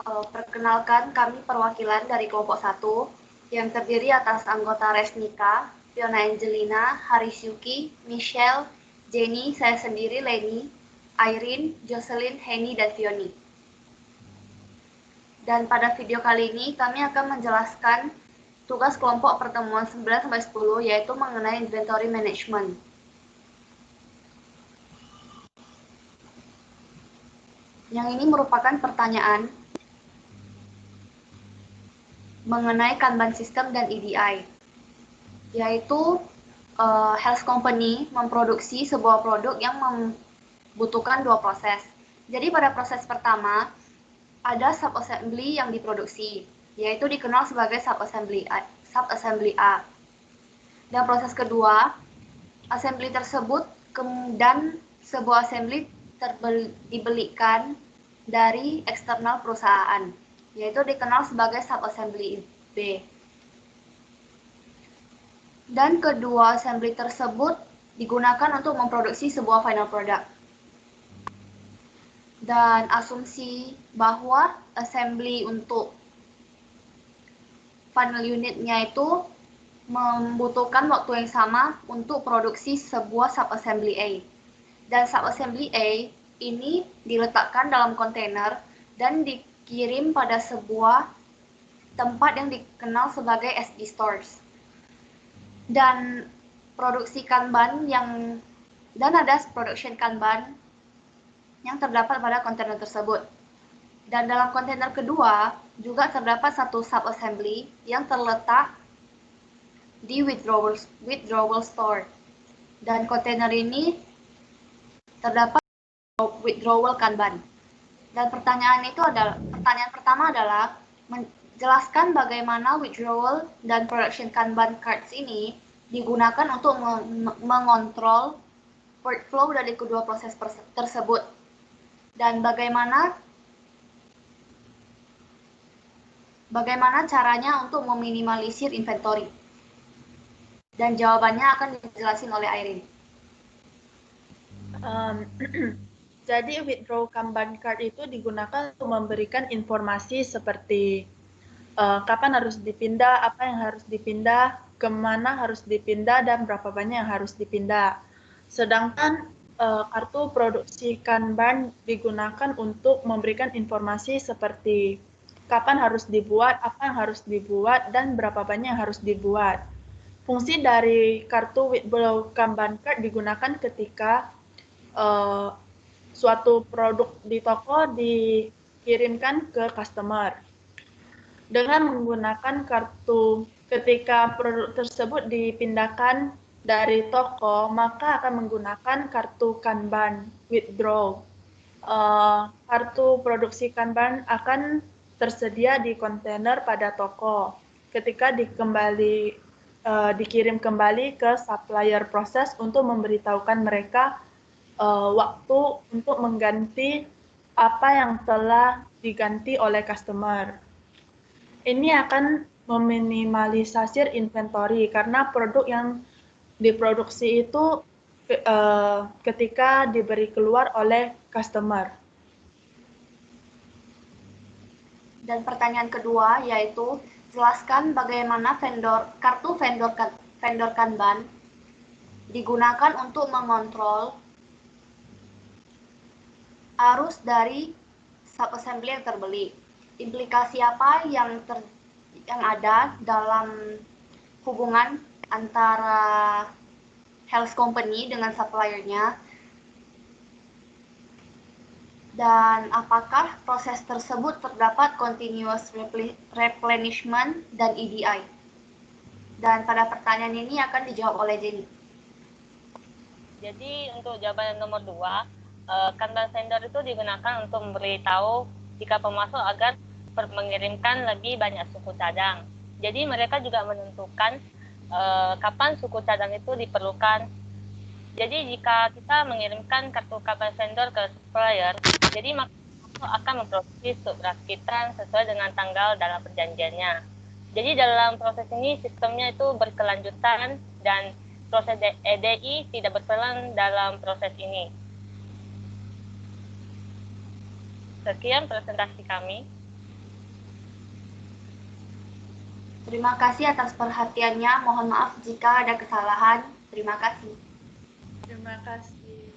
Perkenalkan, kami perwakilan dari kelompok 1 yang terdiri atas anggota Resnika, Fiona Angelina, Harisyuki, Michelle, Jenny, saya sendiri Leni, Irene, Jocelyn, Henny, dan Fioni. Dan pada video kali ini kami akan menjelaskan tugas kelompok pertemuan 9-10 yaitu mengenai inventory management. Yang ini merupakan pertanyaan mengenai Kanban system dan EDI, yaitu health company memproduksi sebuah produk yang membutuhkan dua proses. Jadi pada proses pertama ada sub-assembly yang diproduksi, yaitu dikenal sebagai sub-assembly A. Dan proses kedua, assembly tersebut dan sebuah assembly dibelikan dari eksternal perusahaan, yaitu dikenal sebagai sub-assembly B. Dan kedua assembly tersebut digunakan untuk memproduksi sebuah final product. Dan asumsi bahwa assembly untuk final unitnya itu membutuhkan waktu yang sama untuk produksi sebuah sub-assembly A. Dan sub-assembly A ini diletakkan dalam kontainer dan dikirim pada sebuah tempat yang dikenal sebagai SD stores. Dan produksi Kanban dan ada production Kanban yang terdapat pada kontainer tersebut. Dan dalam kontainer kedua juga terdapat satu sub-assembly yang terletak di withdrawal store. Dan kontainer ini terdapat withdrawal Kanban. Dan pertanyaan pertama adalah menjelaskan bagaimana withdrawal dan production Kanban cards ini digunakan untuk mengontrol workflow dari kedua proses tersebut. Dan bagaimana caranya untuk meminimalisir inventory. Dan jawabannya akan dijelasin oleh Irene. Jadi withdraw Kanban card itu digunakan untuk memberikan informasi seperti kapan harus dipindah, apa yang harus dipindah, kemana harus dipindah, dan berapa banyak yang harus dipindah. Sedangkan kartu produksi Kanban digunakan untuk memberikan informasi seperti kapan harus dibuat, apa yang harus dibuat, dan berapa banyak yang harus dibuat. Fungsi dari kartu withdraw Kanban card digunakan ketika suatu produk di toko dikirimkan ke customer. Dengan menggunakan kartu, ketika produk tersebut dipindahkan dari toko, maka akan menggunakan kartu Kanban withdraw. Kartu produksi Kanban akan tersedia di kontainer pada toko. Ketika dikirim kembali ke supplier proses untuk memberitahukan mereka waktu untuk mengganti apa yang telah diganti oleh customer. Ini akan meminimalisir inventory karena produk yang diproduksi itu ketika diberi keluar oleh customer. Dan pertanyaan kedua yaitu jelaskan bagaimana kartu vendor Kanban digunakan untuk mengontrol arus dari sub-assembly yang terbeli. Implikasi apa yang ada dalam hubungan antara health company dengan suppliernya, dan apakah proses tersebut terdapat continuous replenishment dan EDI. Dan pada pertanyaan ini akan dijawab oleh Jenny. Jadi untuk jawaban nomor 2, Kanban vendor itu digunakan untuk memberitahu jika pemasok agar mengirimkan lebih banyak suku cadang. Jadi mereka juga menentukan kapan suku cadang itu diperlukan. Jadi jika kita mengirimkan kartu Kanban vendor ke supplier, jadi pemasok akan memproduksi stok beras kita sesuai dengan tanggal dalam perjanjiannya. Jadi dalam proses ini sistemnya itu berkelanjutan dan proses EDI tidak berperan dalam proses ini. Sekian presentasi kami. Terima kasih atas perhatiannya. Mohon maaf jika ada kesalahan. Terima kasih. Terima kasih.